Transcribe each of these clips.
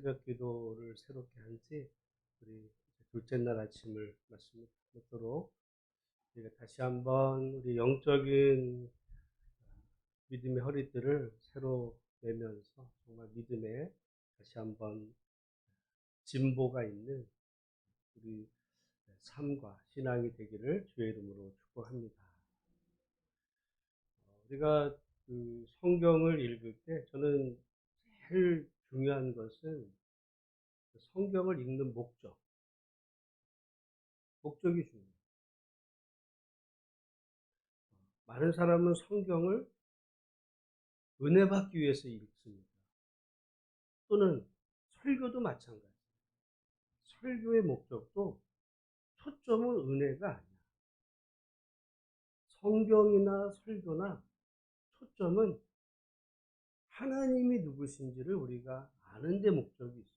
새벽 기도를 새롭게 한 지 우리 둘째 날 아침을 말씀을 듣도록 우리가 다시 한번 우리 영적인 믿음의 허리띠를 새로 내면서 정말 믿음에 다시 한번 진보가 있는 우리 삶과 신앙이 되기를 주의 이름으로 축복합니다. 우리가 그 성경을 읽을 때 저는 제일 중요한 것은 성경을 읽는 목적이 중요해요. 많은 사람은 성경을 은혜 받기 위해서 읽습니다. 또는 설교도 마찬가지예요. 설교의 목적도 초점은 은혜가 아니야. 성경이나 설교나 초점은 하나님이 누구신지를 우리가 아는 데 목적이 있어요.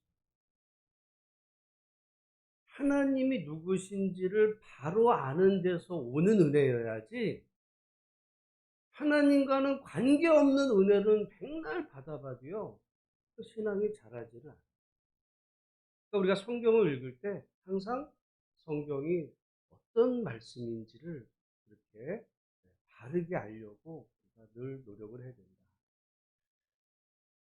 하나님이 누구신지를 바로 아는 데서 오는 은혜여야지 하나님과는 관계없는 은혜는 백날 받아봐도요. 그 신앙이 자라지는 않아요. 그러니까 우리가 성경을 읽을 때 항상 성경이 어떤 말씀인지를 이렇게 바르게 알려고 우리가 늘 노력을 해야 된다.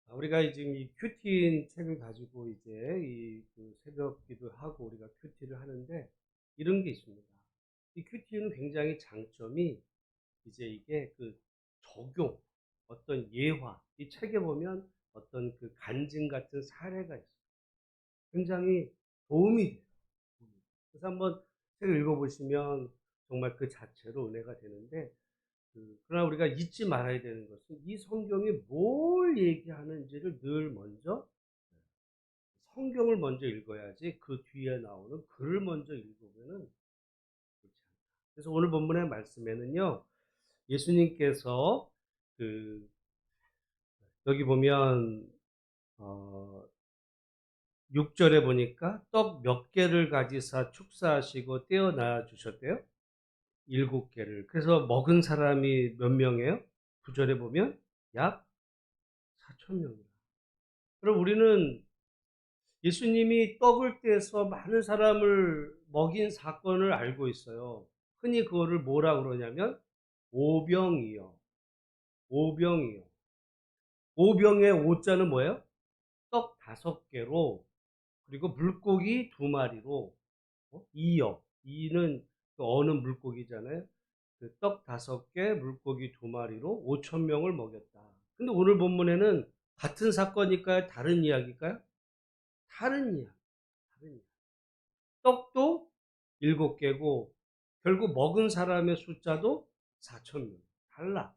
우리가 지금 이 큐티인 책을 가지고 이제 그 새벽 기도하고 우리가 큐티를 하는데 이런 게 있습니다. 이 큐티는 굉장히 장점이 이제 이게 그 적용, 어떤 예화, 이 책에 보면 어떤 그 간증 같은 사례가 있어요. 굉장히 도움이 돼요. 그래서 한번 책을 읽어보시면 정말 그 자체로 은혜가 되는데, 그러나 우리가 잊지 말아야 되는 것은 이 성경이 뭘 얘기하는지를 늘 먼저 성경을 먼저 읽어야지 그 뒤에 나오는 글을 먼저 읽으면은 그렇지 않다. 그래서 오늘 본문의 말씀에는요, 예수님께서 그 여기 보면 6절에 보니까 떡 몇 개를 가지사 축사하시고 떼어놔 주셨대요. 7개를. 그래서 먹은 사람이 몇 명이에요? 9절에 보면 약 4,000명이에요. 그럼 우리는 예수님이 떡을 떼서 많은 사람을 먹인 사건을 알고 있어요. 흔히 그거를 뭐라 그러냐면 오병이요. 오병이요. 오병의 오자는 뭐예요? 떡 5개로 그리고 물고기 2마리로 이요. 이는 그 어느 물고기잖아요. 그 떡 5개, 물고기 2마리로 5,000명을 먹였다. 근데 오늘 본문에는 같은 사건일까요? 다른 이야기일까요? 다른 이야기. 다른 이야기. 떡도 7개고 결국 먹은 사람의 숫자도 4,000명. 달라.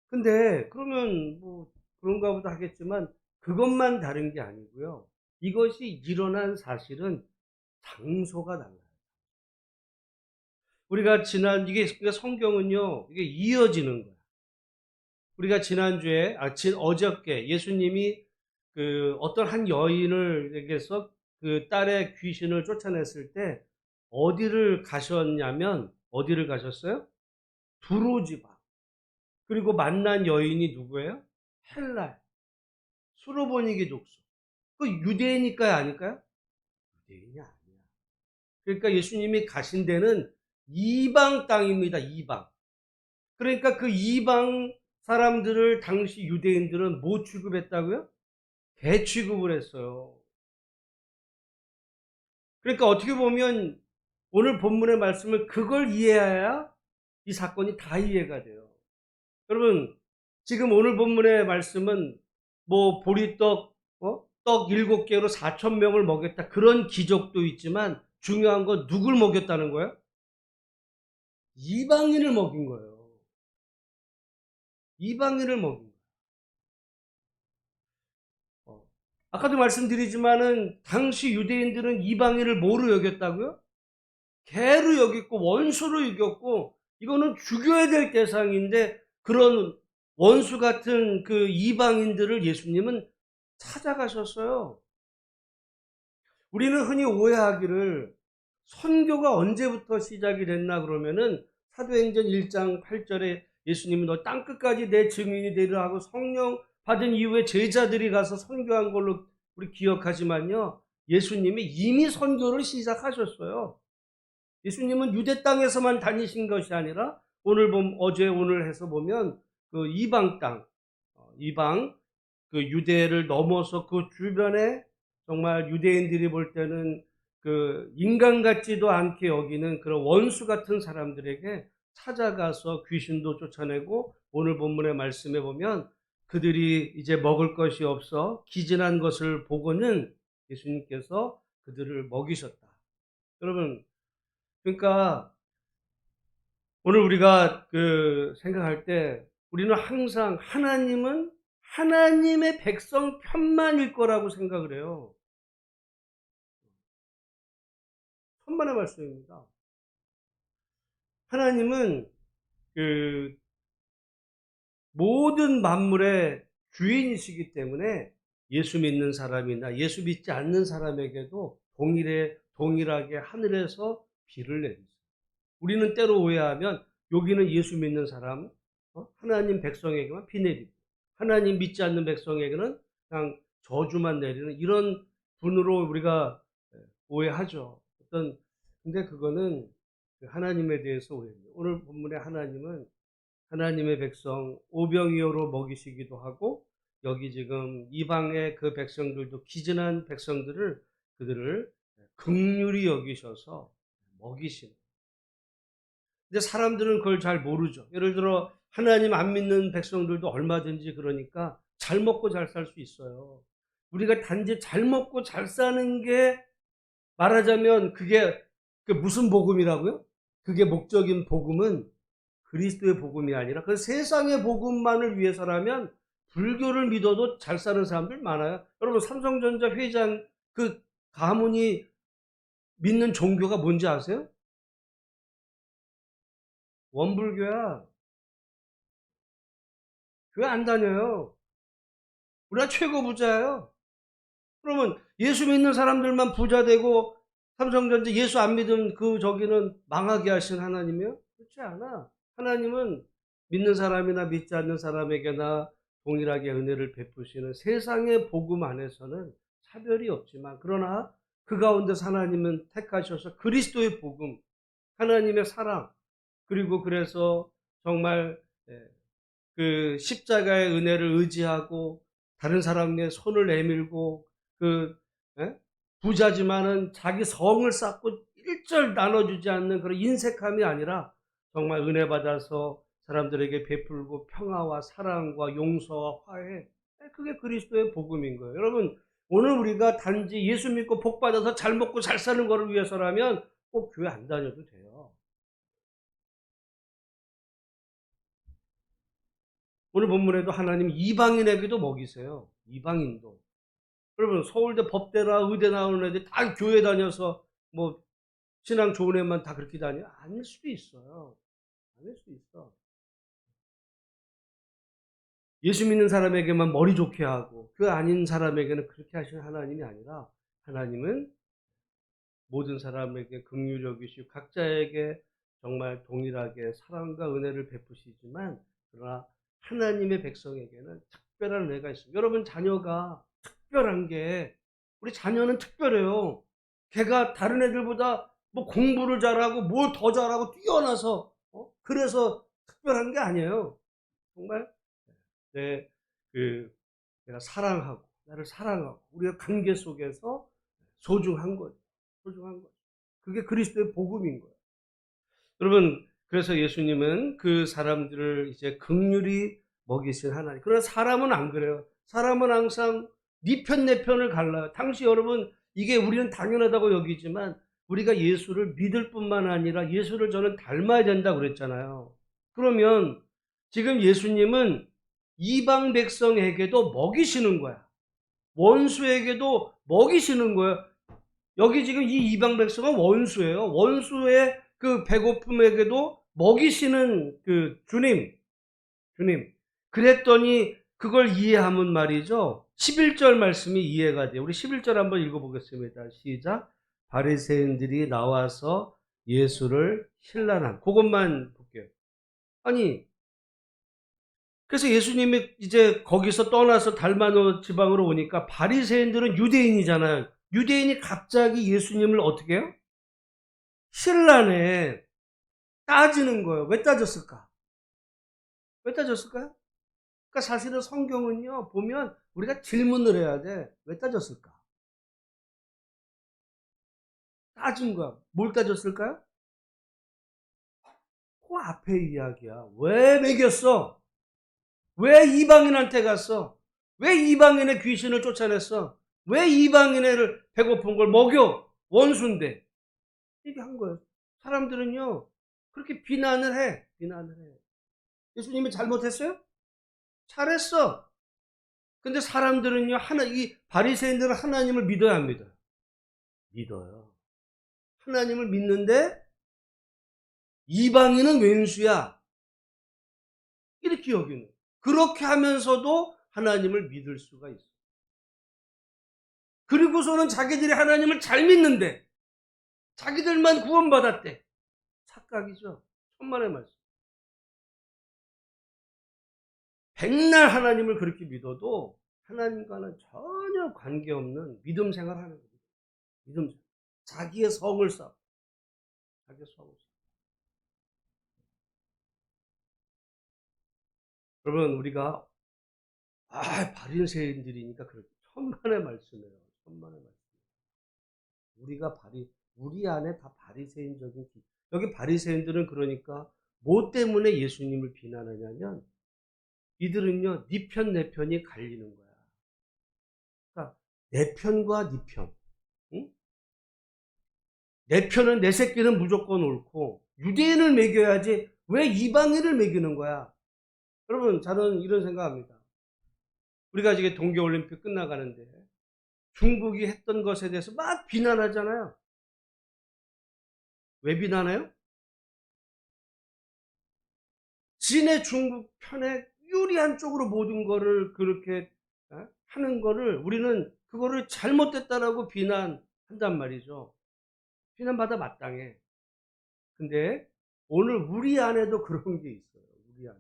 근데 그러면 뭐 그런가 보다 하겠지만 그것만 다른 게 아니고요. 이것이 일어난 사실은 장소가 달라요. 우리가 이게 성경은요, 이게 이어지는 거야. 우리가 지난주에, 어저께 예수님이 그 어떤 한 여인에게서 그 딸의 귀신을 쫓아냈을 때 어디를 가셨어요? 두로지방. 그리고 만난 여인이 누구예요? 헬라, 수로보니게 족속. 그 유대인일까요? 아닐까요? 유대인이 아니야. 그러니까 예수님이 가신 데는 이방 땅입니다. 이방. 그러니까 그 이방 사람들을 당시 유대인들은 뭐 취급했다고요? 개 취급을 했어요. 그러니까 어떻게 보면 오늘 본문의 말씀을 그걸 이해해야 이 사건이 다 이해가 돼요. 여러분, 지금 오늘 본문의 말씀은 뭐 보리떡, 떡 7개로 4,000명을 먹였다. 그런 기적도 있지만 중요한 건 누굴 먹였다는 거예요? 이방인을 먹인 거예요. 이방인을 먹인 거예요. 아까도 말씀드리지만은 당시 유대인들은 이방인을 뭐로 여겼다고요? 개로 여겼고 원수로 여겼고 이거는 죽여야 될 대상인데 그런 원수 같은 그 이방인들을 예수님은 찾아가셨어요. 우리는 흔히 오해하기를 선교가 언제부터 시작이 됐나 그러면은 사도행전 1장 8절에 예수님이 너 땅끝까지 내 증인이 되리라 하고 성령 받은 이후에 제자들이 가서 선교한 걸로 우리 기억하지만요. 예수님이 이미 선교를 시작하셨어요. 예수님은 유대 땅에서만 다니신 것이 아니라 어제 오늘 해서 보면 그 이방 땅, 이방 그 유대를 넘어서 그 주변에 정말 유대인들이 볼 때는 그 인간 같지도 않게 여기는 그런 원수 같은 사람들에게 찾아가서 귀신도 쫓아내고, 오늘 본문의 말씀에 보면 그들이 이제 먹을 것이 없어 기진한 것을 보고는 예수님께서 그들을 먹이셨다. 여러분, 그러니까 오늘 우리가 생각할 때 우리는 항상 하나님은 하나님의 백성 편만일 거라고 생각을 해요. 천만의 말씀입니다. 하나님은 그 모든 만물의 주인이시기 때문에 예수 믿는 사람이나 예수 믿지 않는 사람에게도 동일하게 하늘에서 비를 내리죠. 우리는 때로 오해하면 여기는 예수 믿는 사람, 하나님 백성에게만 비 내리고 하나님 믿지 않는 백성에게는 그냥 저주만 내리는 이런 분으로 우리가 오해하죠. 근데 그거는 하나님에 대해서 오해입니다. 오늘 본문의 하나님은 하나님의 백성 오병이어로 먹이시기도 하고, 여기 지금 이방의 그 백성들도 기진한 백성들을 그들을 긍휼히 여기셔서 먹이시는. 근데 사람들은 그걸 잘 모르죠. 예를 들어 하나님 안 믿는 백성들도 얼마든지 그러니까 잘 먹고 잘 살 수 있어요. 우리가 단지 잘 먹고 잘 사는 게, 말하자면 그게 무슨 복음이라고요? 그게 목적인 복음은 그리스도의 복음이 아니라 그 세상의 복음만을 위해서라면 불교를 믿어도 잘 사는 사람들 많아요. 여러분, 삼성전자 회장 그 가문이 믿는 종교가 뭔지 아세요? 원불교야. 교회 안 다녀요. 우리가 최고 부자예요. 그러면 예수 믿는 사람들만 부자 되고 삼성전자 예수 안 믿은 저기는 망하게 하신 하나님이요? 그렇지 않아. 하나님은 믿는 사람이나 믿지 않는 사람에게나 동일하게 은혜를 베푸시는 세상의 복음 안에서는 차별이 없지만, 그러나 그 가운데서 하나님은 택하셔서 그리스도의 복음, 하나님의 사랑, 그리고 그래서 정말 그 십자가의 은혜를 의지하고 다른 사람의 손을 내밀고 예? 부자지만은 자기 성을 쌓고 일절 나눠주지 않는 그런 인색함이 아니라 정말 은혜 받아서 사람들에게 베풀고 평화와 사랑과 용서와 화해, 그게 그리스도의 복음인 거예요. 여러분, 오늘 우리가 단지 예수 믿고 복 받아서 잘 먹고 잘 사는 것을 위해서라면 꼭 교회 안 다녀도 돼요. 오늘 본문에도 하나님 이방인에게도 먹이세요. 이방인도. 여러분, 서울대 법대나 의대 나오는 애들 다 교회 다녀서 뭐 신앙 좋은 애만 다 그렇게 다녀? 아닐 수도 있어요. 아닐 수도 있어. 예수 믿는 사람에게만 머리 좋게 하고 그 아닌 사람에게는 그렇게 하시는 하나님이 아니라, 하나님은 모든 사람에게 긍휼히 여기시고 각자에게 정말 동일하게 사랑과 은혜를 베푸시지만, 그러나 하나님의 백성에게는 특별한 은혜가 있습니다. 여러분, 자녀가 특별한 게, 우리 자녀는 특별해요. 걔가 다른 애들보다 뭐 공부를 잘하고 뭘 더 잘하고 뛰어나서 그래서 특별한 게 아니에요. 정말 내 내가 사랑하고 나를 사랑하고 우리가 관계 속에서 소중한 거죠. 소중한 거죠. 그게 그리스도의 복음인 거예요. 여러분, 그래서 예수님은 그 사람들을 이제 긍휼히 먹이신 하나님. 그러나 사람은 안 그래요. 사람은 항상 네 편 내 편을 갈라요. 당시 여러분, 이게 우리는 당연하다고 여기지만 우리가 예수를 믿을 뿐만 아니라 예수를 저는 닮아야 된다고 그랬잖아요. 그러면 지금 예수님은 이방 백성에게도 먹이시는 거야. 원수에게도 먹이시는 거예요. 여기 지금 이 이방 백성은 원수예요. 원수의 그 배고픔에게도 먹이시는 그 주님. 그랬더니 그걸 이해하면 말이죠. 11절 말씀이 이해가 돼요. 우리 11절 한번 읽어보겠습니다. 시작. 바리새인들이 나와서 예수를 힐난한, 그것만 볼게요. 아니, 그래서 예수님이 이제 거기서 떠나서 달마노 지방으로 오니까 바리새인들은 유대인이잖아요. 유대인이 갑자기 예수님을 어떻게 해요? 신란에 따지는 거예요. 왜 따졌을까? 왜 따졌을까요? 그러니까 사실은 성경은요, 보면 우리가 질문을 해야 돼. 왜 따졌을까? 따진 거야. 뭘 따졌을까요? 그 앞에 이야기야. 왜 먹였어? 왜 이방인한테 갔어? 왜 이방인의 귀신을 쫓아냈어? 왜 이방인을 배고픈 걸 먹여? 원수인데. 얘기한 거예요. 사람들은요, 그렇게 비난을 해. 비난을 해. 예수님이 잘못했어요? 잘했어. 근데 사람들은요, 이 바리새인들은 하나님을 믿어야 합니다. 믿어요. 하나님을 믿는데 이방인은 왼수야. 이렇게 여기는. 그렇게 하면서도 하나님을 믿을 수가 있어. 그리고서는 자기들이 하나님을 잘 믿는데 자기들만 구원받았대. 착각이죠. 천만의 말씀. 백날 하나님을 그렇게 믿어도 하나님과는 전혀 관계없는 믿음 생활하는 거예요. 믿음 생활. 자기의 성을 쌓고 자기의 성을 쌓고. 그러면 우리가 바리새인들이니까 그렇게 천만의 말씀이에요. 천만의 말씀. 우리가 우리 안에 다 바리새인적인 여기 바리새인들은 그러니까 뭐 때문에 예수님을 비난하냐면 이들은요, 네 편, 내 편이 갈리는 거야. 그러니까 내 편과 네 편. 응? 내 편은 내 새끼는 무조건 옳고 유대인을 먹여야지 왜 이방인을 먹이는 거야? 여러분, 저는 이런 생각합니다. 우리가 이제 동계올림픽 끝나가는데 중국이 했던 것에 대해서 막 비난하잖아요. 왜 비난해요? 진의 중국 편에 유리한 쪽으로 모든 거를 그렇게 하는 거를 우리는 그거를 잘못됐다라고 비난한단 말이죠. 비난받아 마땅해. 근데 오늘 우리 안에도 그런 게 있어요. 우리 안에.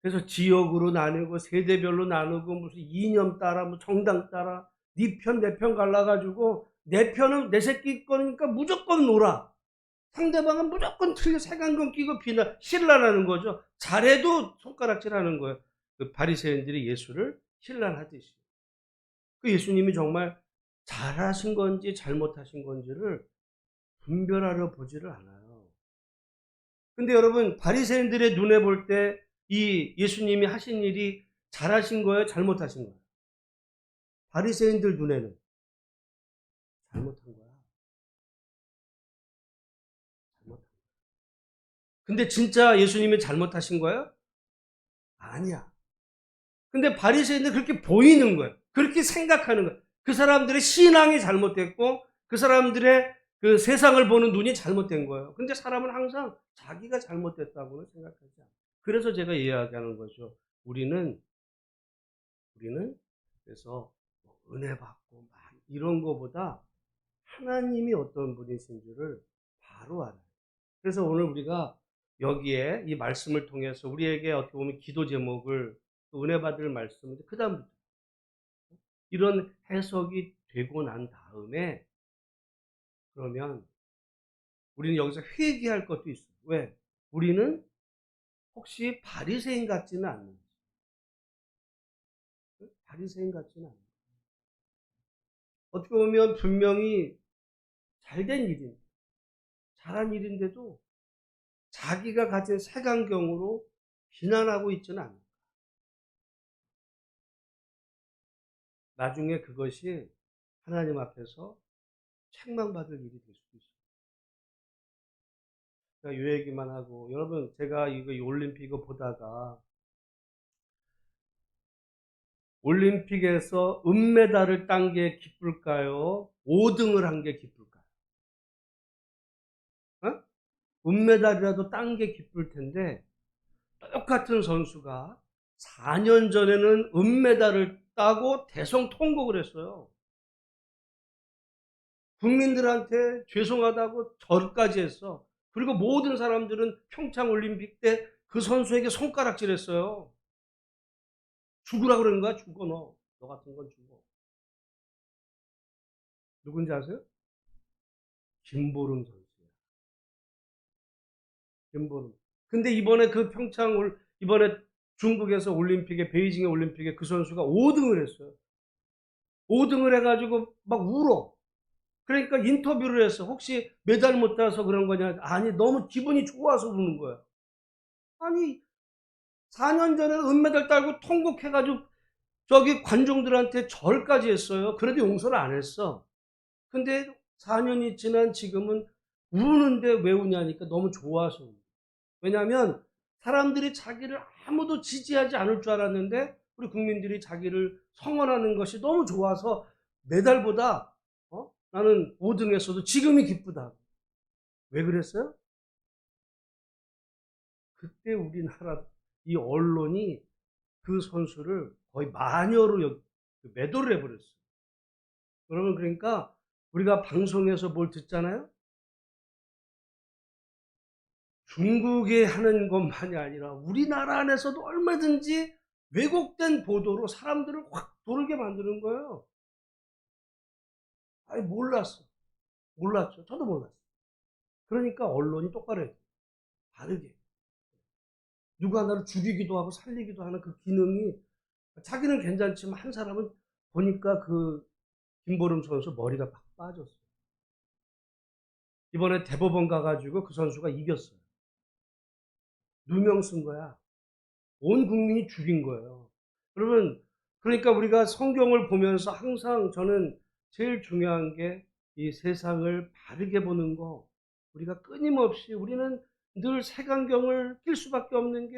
그래서 지역으로 나누고 세대별로 나누고 무슨 이념 따라 뭐 정당 따라 네 편 내 편 갈라가지고 내 편은 내 새끼 거니까 무조건 놀아. 상대방은 무조건 틀려 색안경 끼고 신란하는 거죠. 잘해도 손가락질하는 거예요. 그 바리새인들이 예수를 신란하듯이. 그 예수님이 정말 잘하신 건지 잘못하신 건지를 분별하려 보지를 않아요. 근데 여러분 바리새인들의 눈에 볼 때 이 예수님이 하신 일이 잘하신 거예요, 잘못하신 거예요? 바리새인들 눈에는 잘못한 거야. 잘못한 거야. 근데 진짜 예수님이 잘못하신 거예요? 아니야. 근데 바리새인들 그렇게 보이는 거예요. 그렇게 생각하는 거예요. 그 사람들의 신앙이 잘못됐고 그 사람들의 그 세상을 보는 눈이 잘못된 거예요. 근데 사람은 항상 자기가 잘못됐다고는 생각하지 않아요. 그래서 제가 이야기하는 거죠. 우리는 그래서 은혜 받고 막 이런 거보다 하나님이 어떤 분이신지를 바로 알아요. 그래서 오늘 우리가 여기에 이 말씀을 통해서 우리에게 어떻게 보면 기도 제목을 은혜 받을 말씀인데 그다음부터 이런 해석이 되고 난 다음에 그러면 우리는 여기서 회개할 것도 있어요. 왜? 우리는 혹시 바리새인 같지는 않는지. 바리새인 같지는 않아요. 어떻게 보면 분명히 잘된 일인, 잘한 일인데도 자기가 가진 색안경으로 비난하고 있지는 않아요. 나중에 그것이 하나님 앞에서 책망받을 일이 될 수도 있어요. 제가 이 얘기만 하고, 여러분, 제가 이거 올림픽을 보다가, 올림픽에서 은메달을 딴 게 기쁠까요? 5등을 한 게 기쁠까요? 어? 은메달이라도 딴 게 기쁠 텐데, 똑같은 선수가 4년 전에는 은메달을 따고 대성 통곡을 했어요. 국민들한테 죄송하다고 절까지 했어. 그리고 모든 사람들은 평창 올림픽 때 그 선수에게 손가락질했어요. 죽으라 그러는 거야. 죽어 너. 너 같은 건 죽어. 누군지 아세요? 김보름 선수예요. 김보름. 근데 이번에 그 이번에 중국에서 올림픽에 베이징의 올림픽에 그 선수가 5등을 했어요. 5등을 해가지고 막 울어. 그러니까 인터뷰를 했어. 혹시 메달 못 따서 그런 거냐? 아니 너무 기분이 좋아서 우는 거야. 아니 4년 전에 은메달 따고 통곡해가지고 저기 관중들한테 절까지 했어요. 그래도 용서를 안 했어. 근데 4년이 지난 지금은 우는데 왜 우냐니까 너무 좋아서. 왜냐하면 사람들이 자기를 아무도 지지하지 않을 줄 알았는데 우리 국민들이 자기를 성원하는 것이 너무 좋아서 메달보다 나는 5등 했어도 지금이 기쁘다. 왜 그랬어요? 그때 우리나라 이 언론이 그 선수를 거의 마녀로 매도를 해버렸어요. 여러분 그러니까 우리가 방송에서 뭘 듣잖아요. 중국이 하는 것만이 아니라 우리나라 안에서도 얼마든지 왜곡된 보도로 사람들을 확 돌게 만드는 거예요. 아니 몰랐죠. 저도 몰랐어요. 그러니까 언론이 똑바로 해요. 다르게. 누가 나를 죽이기도 하고 살리기도 하는 그 기능이 자기는 괜찮지만 한 사람은 보니까 그 김보름 선수 머리가 팍 빠졌어요. 이번에 대법원 가가지고 그 선수가 이겼어요. 누명 쓴 거야. 온 국민이 죽인 거예요. 여러분, 그러니까 우리가 성경을 보면서 항상 저는 제일 중요한 게 이 세상을 바르게 보는 거. 우리가 끊임없이 우리는 늘 색안경을 낄 수밖에 없는 게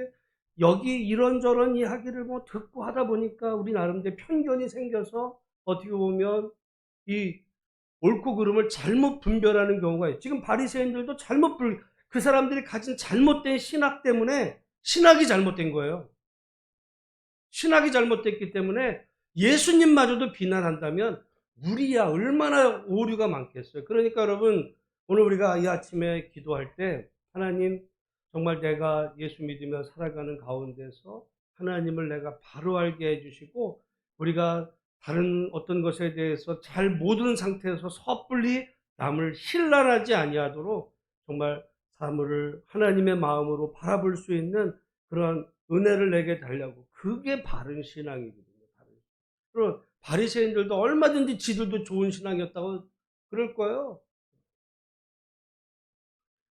여기 이런저런 이야기를 뭐 듣고 하다 보니까 우리 나름대로 편견이 생겨서 어떻게 보면 이 옳고 그름을 잘못 분별하는 경우가 있어요. 지금 바리새인들도 그 사람들이 가진 잘못된 신학 때문에 신학이 잘못된 거예요. 신학이 잘못됐기 때문에 예수님마저도 비난한다면 우리야 얼마나 오류가 많겠어요. 그러니까 여러분 오늘 우리가 이 아침에 기도할 때 하나님 정말 내가 예수 믿으며 살아가는 가운데서 하나님을 내가 바로 알게 해주시고 우리가 다른 어떤 것에 대해서 잘 모르는 상태에서 섣불리 남을 신랄하지 아니하도록 정말 사물을 하나님의 마음으로 바라볼 수 있는 그러한 은혜를 내게 달라고. 그게 바른 신앙이거든요. 그럼 바리새인들도 얼마든지 지들도 좋은 신앙이었다고 그럴 거예요.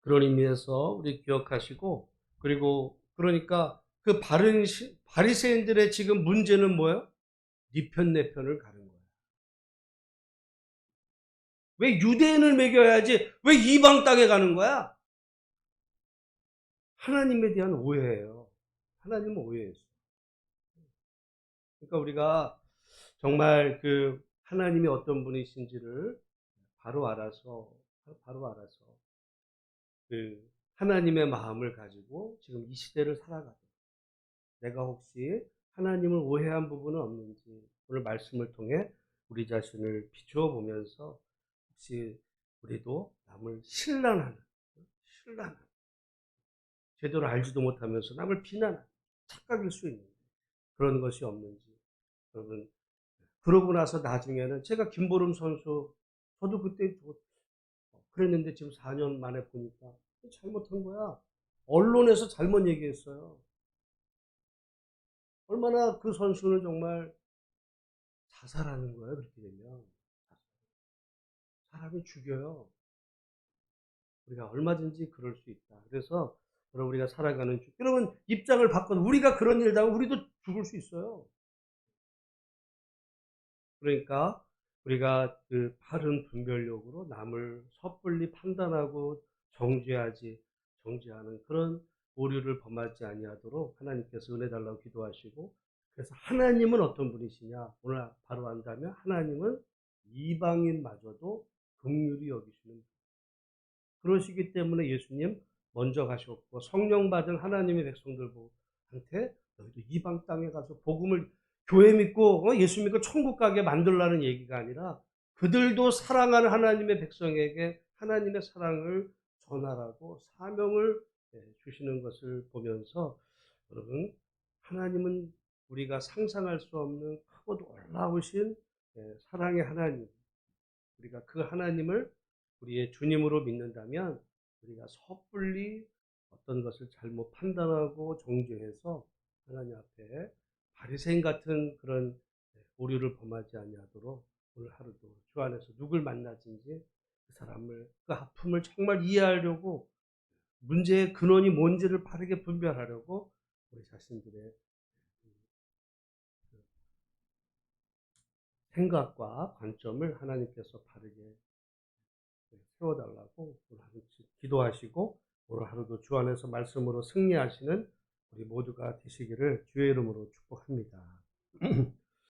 그런 의미에서 우리 기억하시고 그리고 그러니까 그 바리새인들의 지금 문제는 뭐예요? 네 편 내 편을 가는 거예요. 왜 유대인을 먹여야지 왜 이방 땅에 가는 거야? 하나님에 대한 오해예요. 하나님은 오해했어요. 그러니까 우리가 정말 그 하나님이 어떤 분이신지를 바로 알아서 그 하나님의 마음을 가지고 지금 이 시대를 살아가고 내가 혹시 하나님을 오해한 부분은 없는지 오늘 말씀을 통해 우리 자신을 비추어 보면서 혹시 우리도 남을 신란하는 제대로 알지도 못하면서 남을 비난하는 착각일 수 있는 그런 것이 없는지 여러분 그러고 나서 나중에는 제가 김보름 선수 저도 그때 그랬는데 지금 4년 만에 보니까 잘못한 거야. 언론에서 잘못 얘기했어요. 얼마나 그 선수는 정말 자살하는 거예요. 그렇게 되면 사람이 죽여요. 우리가 얼마든지 그럴 수 있다. 그래서 여러분 우리가 살아가는 여러분 입장을 바꿔서 우리가 그런 일 당하면 우리도 죽을 수 있어요. 그러니까 우리가 그 바른 분별력으로 남을 섣불리 판단하고 정죄하는 그런 오류를 범하지 아니하도록 하나님께서 은혜 달라고 기도하시고 그래서 하나님은 어떤 분이시냐 오늘 바로 안다면 하나님은 이방인마저도 긍휼히 여기시는 분. 그러시기 때문에 예수님 먼저 가셨고 성령 받은 하나님의 백성들한테 너희도 이방 땅에 가서 복음을 교회 믿고 예수 믿고 천국 가게 만들라는 얘기가 아니라 그들도 사랑하는 하나님의 백성에게 하나님의 사랑을 전하라고 사명을 주시는 것을 보면서 여러분, 하나님은 우리가 상상할 수 없는 크고 놀라우신 사랑의 하나님, 우리가 그 하나님을 우리의 주님으로 믿는다면 우리가 섣불리 어떤 것을 잘못 판단하고 정죄해서 하나님 앞에 바리새인 같은 그런 오류를 범하지 아니하도록 오늘 하루도 주 안에서 누굴 만나든지 그 사람을, 그 아픔을 정말 이해하려고, 문제의 근원이 뭔지를 바르게 분별하려고 우리 자신들의 그 생각과 관점을 하나님께서 바르게 세워달라고 오늘 하루 기도하시고, 오늘 하루도 주 안에서 말씀으로 승리하시는 우리 모두가 되시기를 주의 이름으로 축복합니다.